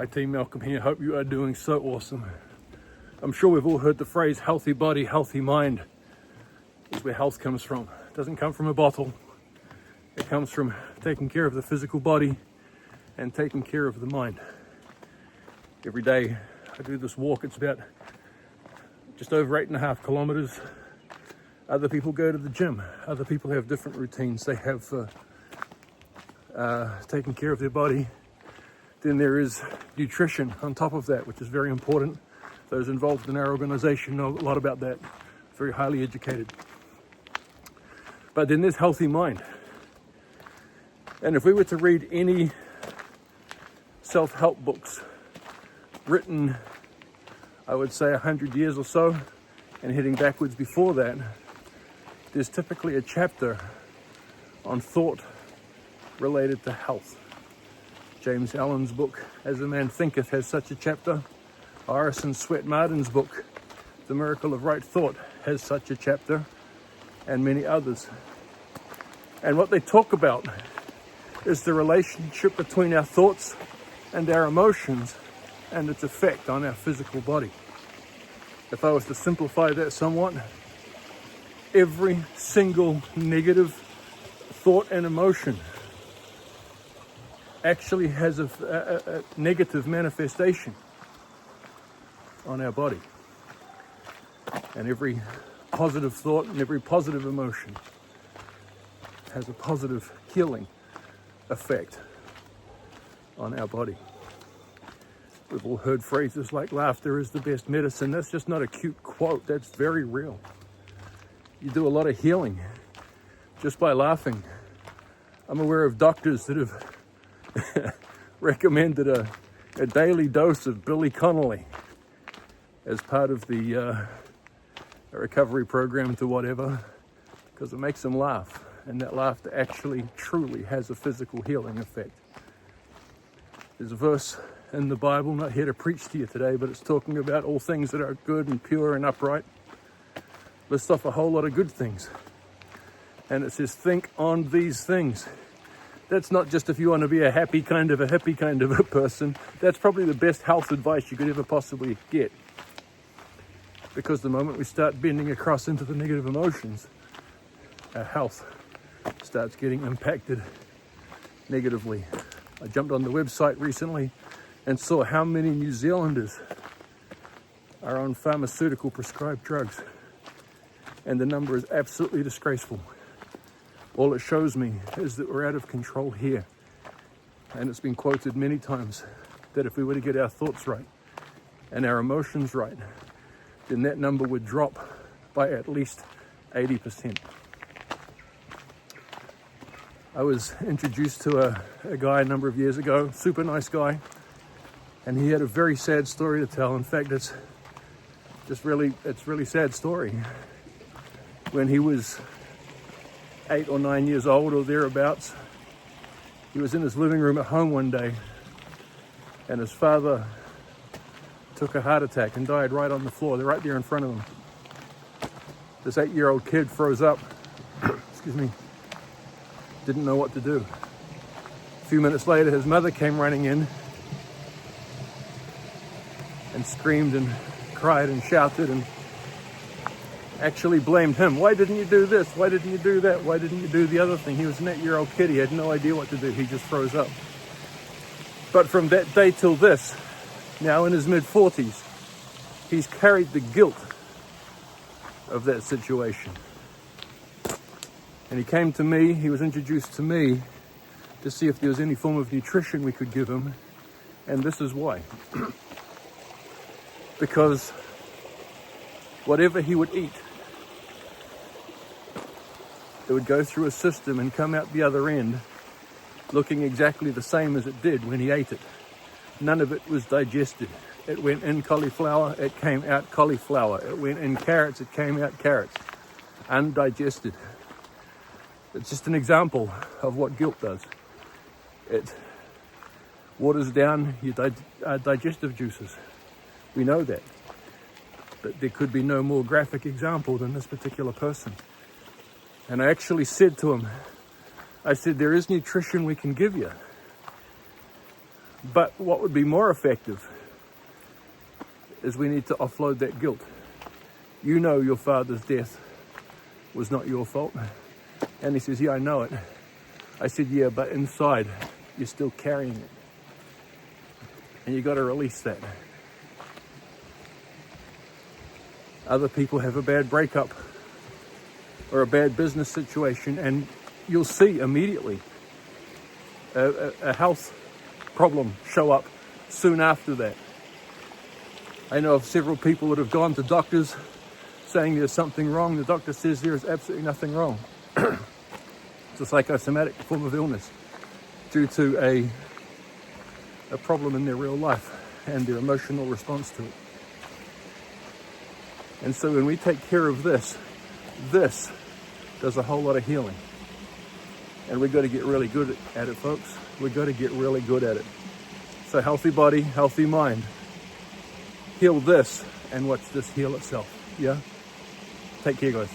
Hi team, Malcolm here. Hope you are doing so awesome. I'm sure we've all heard the phrase healthy body, healthy mind is where health comes from. It doesn't come from a bottle. It comes from taking care of the physical body and taking care of the mind. Every day I do this walk. It's about just over 8.5 kilometers. Other people go to the gym. Other people have different routines. They have taken care of their body. Then there is nutrition on top of that, which is very important. Those involved in our organization know a lot about that. Very highly educated. But then there's healthy mind. And if we were to read any self-help books written, I would say 100 years or so, and heading backwards before that, there's typically a chapter on thought related to health. James Allen's book, As a Man Thinketh, has such a chapter. Orison Swett Martin's book, The Miracle of Right Thought, has such a chapter, and many others. And what they talk about is the relationship between our thoughts and our emotions and its effect on our physical body. If I was to simplify that somewhat, every single negative thought and emotion actually has a negative manifestation on our body. And every positive thought and every positive emotion has a positive healing effect on our body. We've all heard phrases like laughter is the best medicine. That's just not a cute quote. That's very real. You do a lot of healing just by laughing. I'm aware of doctors that have recommended a daily dose of Billy Connolly as part of the recovery program to whatever, because it makes them laugh, and that laughter actually truly has a physical healing effect. There's a verse in the Bible, not here to preach to you today, but it's talking about all things that are good and pure and upright. Lists off a whole lot of good things, and it says think on these things. That's not just if you want to be a happy kind of a person. That's probably the best health advice you could ever possibly get. Because the moment we start bending across into the negative emotions, our health starts getting impacted negatively. I jumped on the website recently and saw how many New Zealanders are on pharmaceutical prescribed drugs. And the number is absolutely disgraceful. All it shows me is that we're out of control here. And it's been quoted many times that if we were to get our thoughts right and our emotions right, then that number would drop by at least 80%. I was introduced to a guy a number of years ago, super nice guy, and he had a very sad story to tell. In fact, it's really sad story. When he was 8 or 9 years old or thereabouts, he was in his living room at home one day, and his father took a heart attack and died right on the floor. They're right there in front of him. This 8-year-old kid froze up, excuse me, didn't know what to do. A few minutes later, his mother came running in and screamed and cried and shouted and actually blamed him. Why didn't you do this? Why didn't you do that? Why didn't you do the other thing? He was an 8-year-old kid. He had no idea what to do. He just froze up. But from that day till this, now in his mid-40s, he's carried the guilt of that situation. And he came to me, he was introduced to me to see if there was any form of nutrition we could give him. And this is why. Because whatever he would eat, it would go through a system and come out the other end looking exactly the same as it did when he ate it. None of it was digested. It went in cauliflower, it came out cauliflower. It went in carrots, it came out carrots. Undigested. It's just an example of what guilt does. It waters down your digestive juices. We know that. But there could be no more graphic example than this particular person. And I actually said to him, I said, there is nutrition we can give you. But what would be more effective is we need to offload that guilt. You know your father's death was not your fault. And he says, yeah, I know it. I said, yeah, but inside you're still carrying it. And you got to release that. Other people have a bad breakup or a bad business situation, and you'll see immediately a health problem show up soon after that. I know of several people that have gone to doctors saying there's something wrong. The doctor says there is absolutely nothing wrong. It's a psychosomatic form of illness due to a problem in their real life and their emotional response to it. And so when we take care of this does a whole lot of healing. And we've got to get really good at it, folks. We've got to get really good at it. So healthy body, healthy mind. Heal this and watch this heal itself. Yeah? Take care, guys.